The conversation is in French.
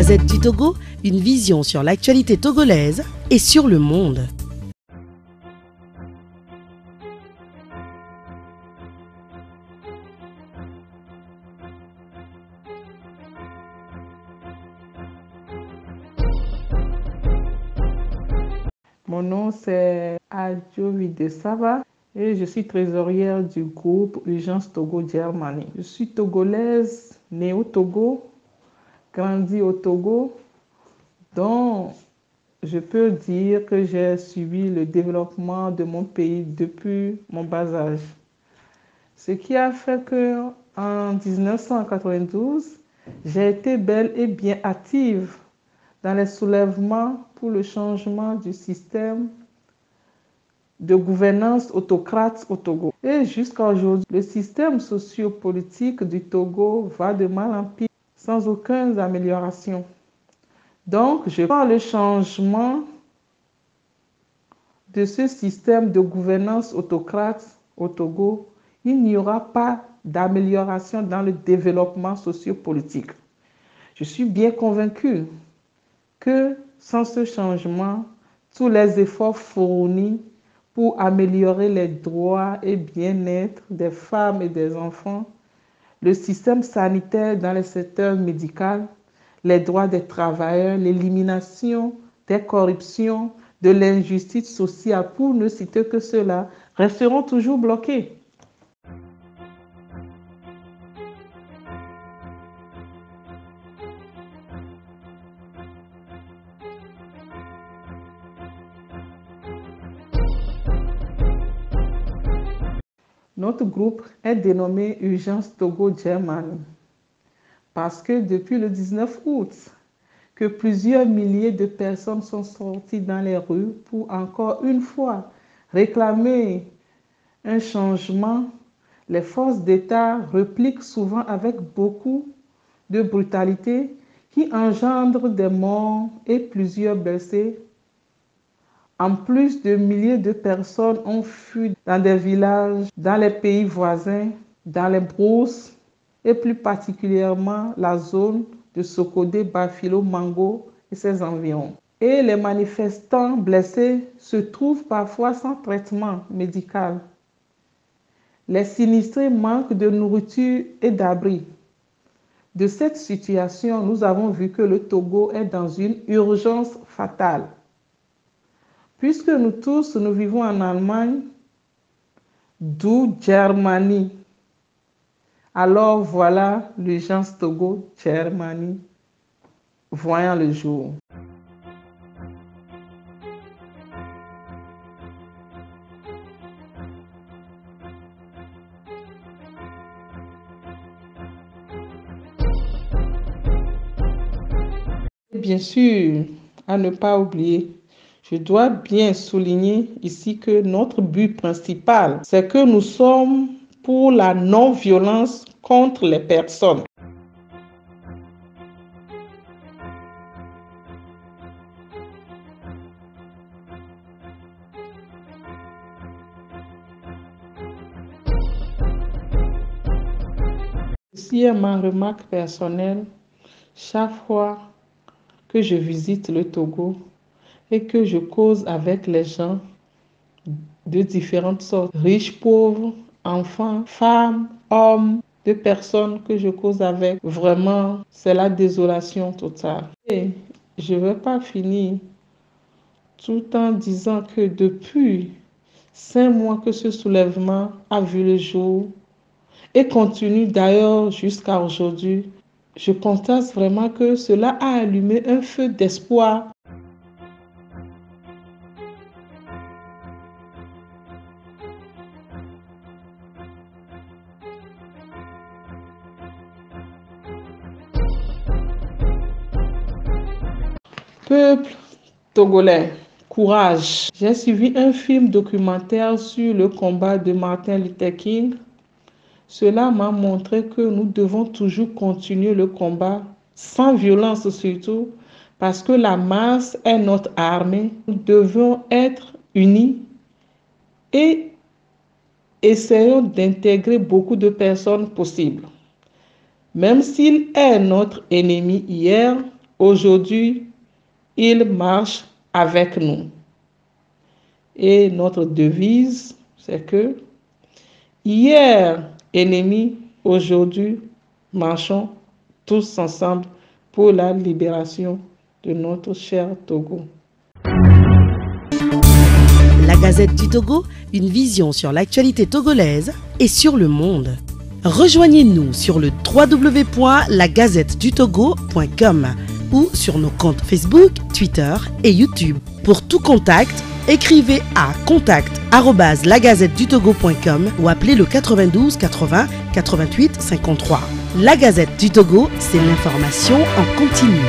Gazette du Togo, une vision sur l'actualité togolaise et sur le monde. Mon nom c'est Adjo Videsava et je suis trésorière du groupe Urgence Togo Germany. Je suis togolaise, née au Togo, grandie au Togo, donc je peux dire que j'ai suivi le développement de mon pays depuis mon bas âge. Ce qui a fait que en 1992, j'ai été bel et bien active dans les soulèvements pour le changement du système de gouvernance autocrate au Togo. Et jusqu'à aujourd'hui, le système sociopolitique du Togo va de mal en pire, sans aucune amélioration. Donc, je prends le changement de ce système de gouvernance autocrate au Togo, il n'y aura pas d'amélioration dans le développement sociopolitique. Je suis bien convaincue que sans ce changement, tous les efforts fournis pour améliorer les droits et bien-être des femmes et des enfants, le système sanitaire dans le secteur médical, les droits des travailleurs, l'élimination des corruptions, de l'injustice sociale, pour ne citer que cela, resteront toujours bloqués. Notre groupe est dénommé Urgence Togo Germany parce que depuis le 19 août, que plusieurs milliers de personnes sont sorties dans les rues pour encore une fois réclamer un changement, les forces d'État repliquent souvent avec beaucoup de brutalité qui engendre des morts et plusieurs blessés. En plus de milliers de personnes ont fui dans des villages, dans les pays voisins, dans les brousses et plus particulièrement la zone de Sokodé, Bafilo, Mango et ses environs. Et les manifestants blessés se trouvent parfois sans traitement médical. Les sinistrés manquent de nourriture et d'abri. De cette situation, nous avons vu que le Togo est dans une urgence fatale. Puisque nous tous, nous vivons en Allemagne, d'où Germany. Alors voilà l'Urgence Togo Germany voyant le jour. Bien sûr, à ne pas oublier, je dois bien souligner ici que notre but principal, c'est que nous sommes pour la non-violence contre les personnes. Ceci est ma remarque personnelle. Chaque fois que je visite le Togo et que je cause avec les gens de différentes sortes, riches, pauvres, enfants, femmes, hommes, de personnes que je cause avec, vraiment, c'est la désolation totale. Et je ne vais pas finir tout en disant que depuis 5 mois que ce soulèvement a vu le jour et continue d'ailleurs jusqu'à aujourd'hui, je constate vraiment que cela a allumé un feu d'espoir. Peuple togolais, courage. J'ai suivi un film documentaire sur le combat de Martin Luther King. Cela m'a montré que nous devons toujours continuer le combat, sans violence surtout, parce que la masse est notre armée. Nous devons être unis et essayons d'intégrer beaucoup de personnes possibles. Même s'il est notre ennemi hier, Aujourd'hui, il marche avec nous. Et notre devise, c'est que hier, ennemis, aujourd'hui, marchons tous ensemble pour la libération de notre cher Togo. La Gazette du Togo, une vision sur l'actualité togolaise et sur le monde. Rejoignez-nous sur le www.lagazettedutogo.com ou sur nos comptes Facebook, Twitter et YouTube. Pour tout contact, écrivez à contact@lagazettedutogo.com ou appelez le 92 80 88 53. La Gazette du Togo, c'est l'information en continu.